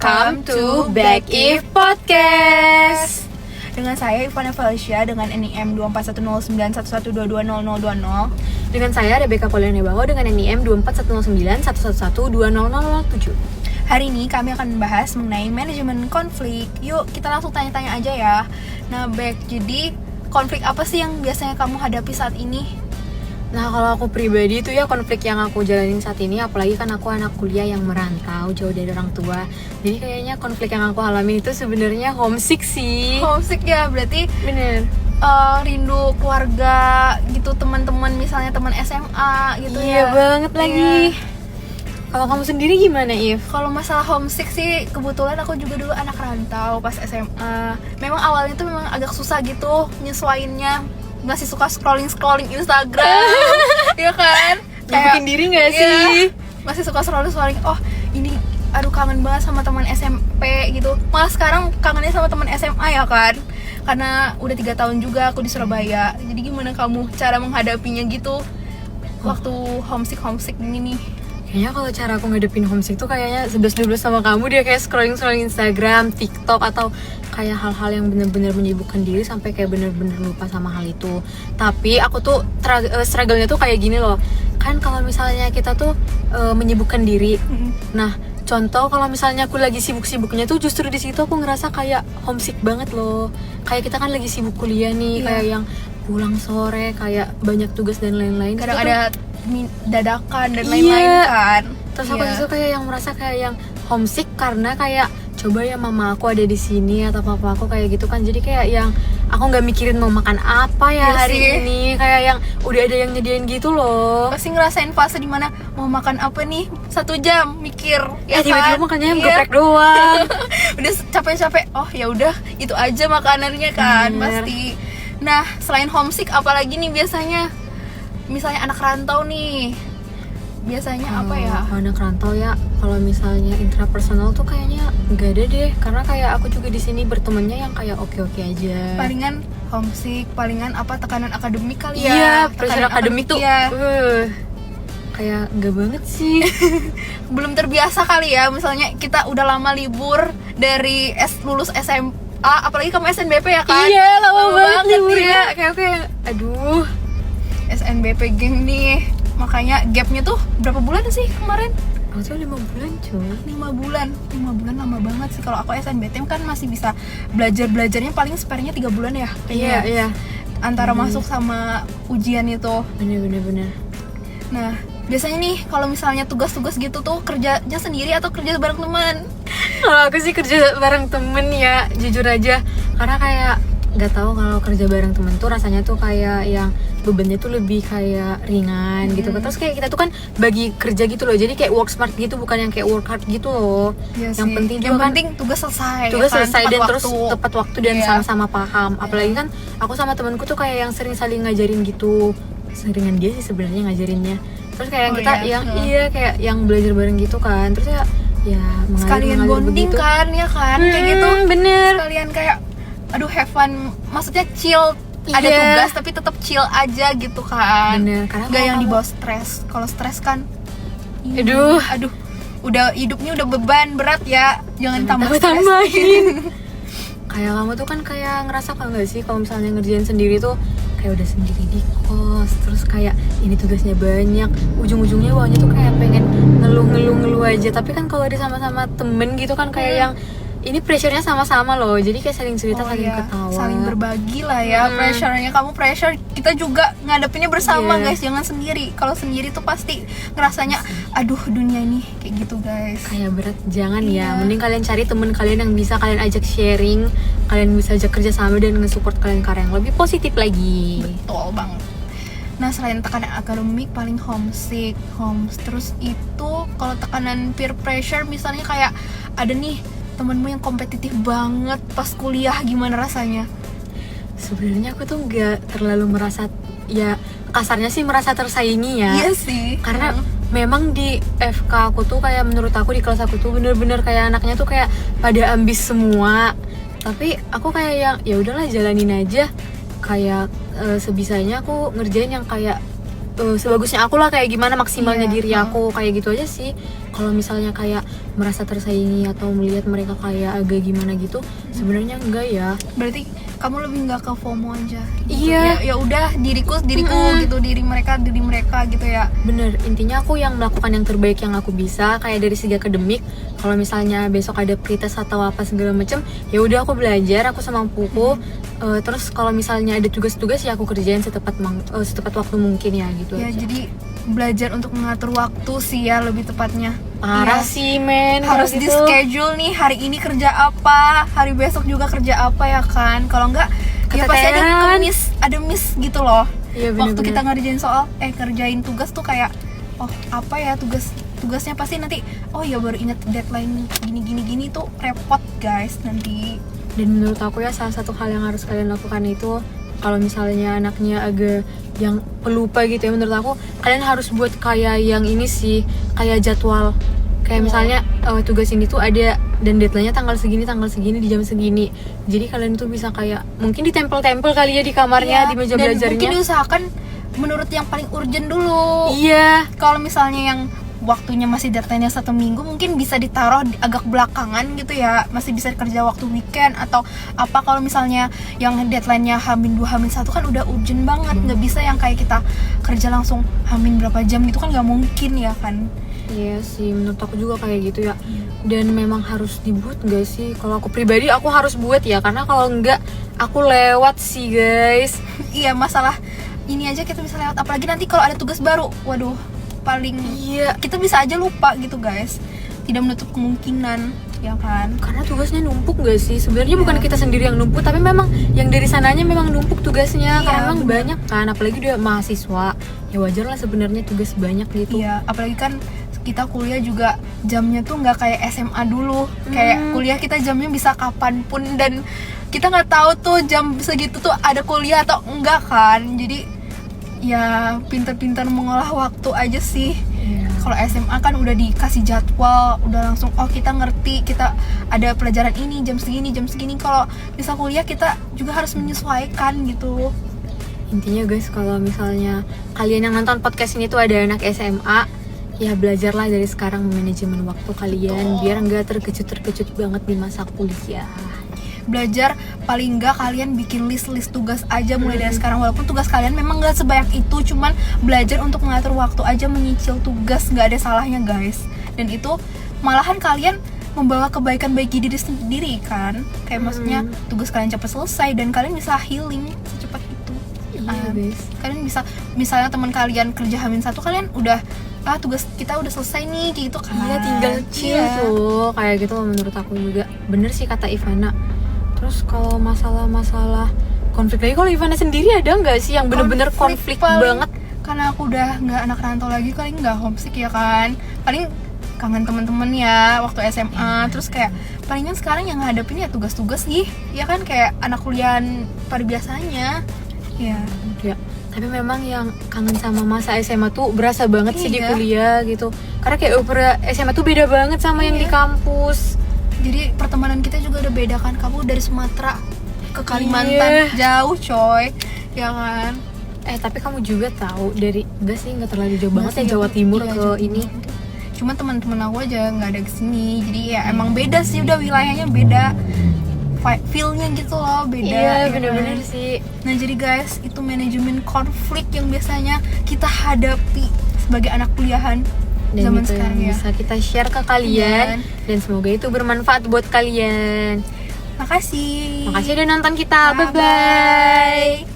Welcome to Back If Podcast. Dengan saya Ivana Felicia dengan NIM 24109112200020. Dengan saya Rebecca Pauliana Bango dengan NIM 24109111200007. Hari ini kami akan membahas mengenai manajemen konflik. Yuk kita langsung tanya-tanya aja ya. Nah Beck, jadi konflik apa sih yang biasanya kamu hadapi saat ini? Nah kalau aku pribadi itu ya konflik yang aku jalanin saat ini, apalagi kan aku anak kuliah yang merantau jauh dari orang tua. Jadi kayaknya konflik yang aku alami itu sebenarnya homesick sih. Homesick ya, berarti Bener. Rindu keluarga gitu, teman-teman, misalnya teman SMA gitu. Iya ya. banget lagi. Iya. Kalau kamu sendiri gimana, If? Kalau masalah homesick sih, kebetulan aku juga dulu anak rantau pas SMA. Memang awalnya tuh memang agak susah gitu nyesuainnya. Masih suka scrolling Instagram. Iya kan? Bikin diri gak sih? Masih suka scrolling. Oh ini, aduh kangen banget sama teman SMP gitu. Malah sekarang kangennya sama teman SMA ya kan? Karena udah 3 tahun juga aku di Surabaya. Jadi gimana kamu cara menghadapinya gitu? Waktu homesick ini nih. Kayaknya kalau cara aku ngadepin homesick tuh kayaknya 11-12 sama kamu, dia kayak scrolling Instagram, TikTok, atau kayak hal-hal yang bener-bener menyibukkan diri sampai kayak bener-bener lupa sama hal itu. Tapi aku tuh struggle-nya tuh kayak gini loh. Kan kalau misalnya kita tuh menyibukkan diri. Nah, contoh kalau misalnya aku lagi sibuk-sibuknya tuh justru di situ aku ngerasa kayak homesick banget loh. Kayak kita kan lagi sibuk kuliah nih, kayak yang pulang sore, kayak banyak tugas dan lain-lain. Kadang ada dadakan dan lain-lain kan. Terus aku justru kayak yang merasa kayak yang homesick karena kayak coba ya mama aku ada di sini atau papa aku kayak gitu kan, jadi kayak yang aku nggak mikirin mau makan apa ya hari ini, kayak yang udah ada yang nyediain gitu loh. Pasti ngerasain fase dimana mau makan apa nih 1 jam mikir ya tiba-tiba kan? makannya geprek doang. Udah capek-capek, oh ya udah itu aja makanannya kan. Pasti. Nah selain homesick apalagi nih biasanya? Misalnya anak rantau nih, biasanya apa ya? Anak rantau ya, kalau misalnya intrapersonal tuh kayaknya nggak ada deh, karena kayak aku juga di sini bertemannya yang kayak oke-oke aja. Palingan homesick, palingan apa tekanan akademik kali ya? Iya, pressure akademik tuh ya. Kayak nggak banget sih. Belum terbiasa kali ya, misalnya kita udah lama libur dari lulus SMA, apalagi kamu SNBP ya kan? Iya, lama banget liburnya. ya. Kayak aduh. SNBP geng nih, makanya gapnya tuh berapa bulan sih kemarin? Aku 5 bulan cuy. 5 bulan lama banget sih. Kalau aku SNBT kan masih bisa belajarnya paling sparenya 3 bulan ya. Iya. Antara masuk sama ujian itu. Bener. Nah biasanya nih kalau misalnya tugas-tugas gitu tuh kerjanya sendiri atau kerja bareng teman? Kalau aku sih kerja bareng temen ya, jujur aja. Karena kayak nggak tahu, kalau kerja bareng temen tuh rasanya tuh kayak yang bebannya tuh lebih kayak ringan gitu. Terus kayak kita tuh kan bagi kerja gitu loh, jadi kayak work smart gitu, bukan yang kayak work hard gitu loh. Ya yang sih. penting yang juga penting tugas selesai dan waktu. terus tepat waktu dan sama-sama paham. Apalagi kan aku sama temenku tuh kayak yang sering saling ngajarin gitu. Seringan dia sih sebenarnya ngajarinnya. Terus kayak kita kayak yang belajar bareng gitu kan. Terus ya sekalian bonding begitu. Kan ya kan kayak gitu. Bener. Sekalian kayak aduh have fun, maksudnya chill. Ada tugas tapi tetap chill aja gitu kan. Bener, karena gak yang dibawa stres. Kalau stres kan aduh, udah hidupnya udah beban berat ya, jangan tambahin. Kayak kamu tuh kan kayak ngerasa kan gak sih kalau misalnya ngerjain sendiri tuh kayak udah sendiri di kos, terus kayak ini tugasnya banyak, ujung-ujungnya bawahnya tuh kayak pengen ngeluh aja. Tapi kan kalau ada sama-sama temen gitu kan kayak yang ini pressure-nya sama-sama loh, jadi kayak saling cerita, saling ketawa, saling berbagi lah ya. Pressure-nya kamu pressure, kita juga ngadepinnya bersama guys, jangan sendiri. Kalau sendiri tuh pasti ngerasanya aduh dunia ini kayak gitu guys, kayak berat. Jangan ya, mending kalian cari temen kalian yang bisa kalian ajak sharing, kalian bisa ajak kerja sama dan nge-support kalian karena yang lebih positif lagi. Betul banget. Nah selain tekanan akademik paling homesick, terus itu kalau tekanan peer pressure, misalnya kayak ada nih temenmu yang kompetitif banget pas kuliah, gimana rasanya? Sebenarnya aku tuh nggak terlalu merasa, ya kasarnya sih merasa tersaingi ya. Iya sih. Karena memang di FK aku tuh kayak menurut aku di kelas aku tuh bener-bener kayak anaknya tuh kayak pada ambis semua. Tapi aku kayak yang ya udahlah jalanin aja. Kayak sebisanya aku ngerjain yang kayak sebagusnya aku lah, kayak gimana maksimalnya Iya, diri aku, kayak gitu aja sih. Kalau misalnya kayak merasa tersaingi atau melihat mereka kayak agak gimana gitu, sebenarnya enggak ya. Berarti kamu lebih nggak ke FOMO aja gitu. Iya. Ya udah diriku gitu, diri mereka gitu ya. Bener, intinya aku yang melakukan yang terbaik yang aku bisa, kayak dari segi akademik. Kalau misalnya besok ada pretest atau apa segala macem, ya udah aku belajar, aku semampuku. Terus kalau misalnya ada tugas-tugas ya aku kerjain setepat waktu mungkin ya gitu Ya aja. jadi belajar untuk mengatur waktu sih ya, lebih tepatnya. Parah Iya. sih men, Harus kalau di gitu. schedule nih, hari ini kerja apa, hari besok juga kerja apa ya kan. Kalau enggak ya pasti Keteteran. ada miss gitu loh. Iya, Waktu bener-bener. kita ngerjain soal kerjain tugas tuh kayak oh apa ya tugasnya pasti nanti, oh ya baru inget deadline gini tuh repot guys nanti. Dan menurut aku ya salah satu hal yang harus kalian lakukan itu, kalau misalnya anaknya agak yang pelupa gitu ya, menurut aku kalian harus buat kayak yang ini sih, kayak jadwal. Kayak misalnya tugas ini tuh ada dan deadline-nya tanggal segini di jam segini. Jadi kalian tuh bisa kayak mungkin ditempel-tempel kali ya di kamarnya, Iya, di meja dan belajarnya. mungkin diusahakan menurut yang paling urgent dulu. Iya. Kalau misalnya yang waktunya masih deadline-nya 1 minggu, mungkin bisa ditaruh agak belakangan gitu ya, masih bisa kerja waktu weekend atau apa. Kalau misalnya yang deadline-nya H-2 H-1 kan udah urgent banget, nggak bisa yang kayak kita kerja langsung H- berapa jam gitu kan nggak mungkin ya kan. Iya sih, menurut aku juga kayak gitu ya. Dan memang harus dibuat gak sih? Kalau aku pribadi aku harus buat ya, karena kalau enggak aku lewat sih guys. Iya, masalah ini aja kita bisa lewat, apalagi nanti kalau ada tugas baru, waduh paling Iya, kita bisa aja lupa gitu guys. Tidak menutup kemungkinan ya kan. karena tugasnya numpuk gak sih? Sebenarnya bukan Iya. kita sendiri yang numpuk, tapi memang yang dari sananya memang numpuk tugasnya. Iya, Karena memang bener. banyak kan, apalagi dia mahasiswa. Ya wajar lah sebenarnya tugas banyak gitu. Iya, apalagi kan kita kuliah juga jamnya tuh nggak kayak SMA dulu. Kayak kuliah kita jamnya bisa kapanpun dan kita nggak tahu tuh jam segitu tuh ada kuliah atau enggak kan. Jadi ya pinter-pinter mengolah waktu aja sih. Iya. Kalau SMA kan udah dikasih jadwal, udah langsung oh kita ngerti, kita ada pelajaran ini jam segini. Kalau bisa kuliah kita juga harus menyesuaikan gitu. Intinya guys, kalau misalnya kalian yang nonton podcast ini tuh ada anak SMA, ya belajarlah dari sekarang manajemen waktu kalian, biar nggak terkejut banget di masa kuliah. Belajar paling enggak kalian bikin list tugas aja mulai dari sekarang, walaupun tugas kalian memang nggak sebanyak itu, cuman belajar untuk mengatur waktu aja, menyicil tugas, nggak ada salahnya guys. Dan itu malahan kalian membawa kebaikan bagi diri sendiri kan, kayak maksudnya tugas kalian cepat selesai dan kalian bisa healing secepat itu. Iya guys. Kalian bisa, misalnya teman kalian kerja H-1, kalian udah tugas kita udah selesai nih gitu kan. Iya, tinggal chill Iya. tuh, kayak gitu loh menurut aku juga. Bener sih kata Ivana. Terus kalau masalah konflik lagi, kalau Ivana sendiri ada nggak sih yang bener-bener konflik paling- banget? Karena aku udah nggak anak rantau lagi, paling nggak homesick ya kan, paling kangen temen-temen ya waktu SMA. Terus kayak palingan sekarang yang ngadepin ya tugas-tugas sih ya kan, kayak anak kuliahan pada biasanya ya. Ya, tapi memang yang kangen sama masa SMA tuh berasa banget sih di Iya. kuliah gitu. Karena kayak SMA tuh beda banget sama yang di Iya. kampus. Jadi pertemanan kita juga udah beda kan, kamu dari Sumatera ke Kalimantan, jauh coy ya kan. Tapi kamu juga tahu dari, enggak sih, nggak terlalu jauh banget ya Masih Jawa Timur iya, ke Jawa ini. Timur. Cuma teman-teman aku aja nggak ada kesini, jadi ya emang beda sih, udah wilayahnya beda, feel-nya gitu loh beda. Iya, ya bener-bener kan? sih. Nah jadi guys, itu manajemen konflik yang biasanya kita hadapi sebagai anak kuliahan Dan zaman itu sekarang yang ya. bisa kita share ke kalian, dan semoga itu bermanfaat buat kalian. Makasih. Makasih udah nonton kita. Bye bye. Bye.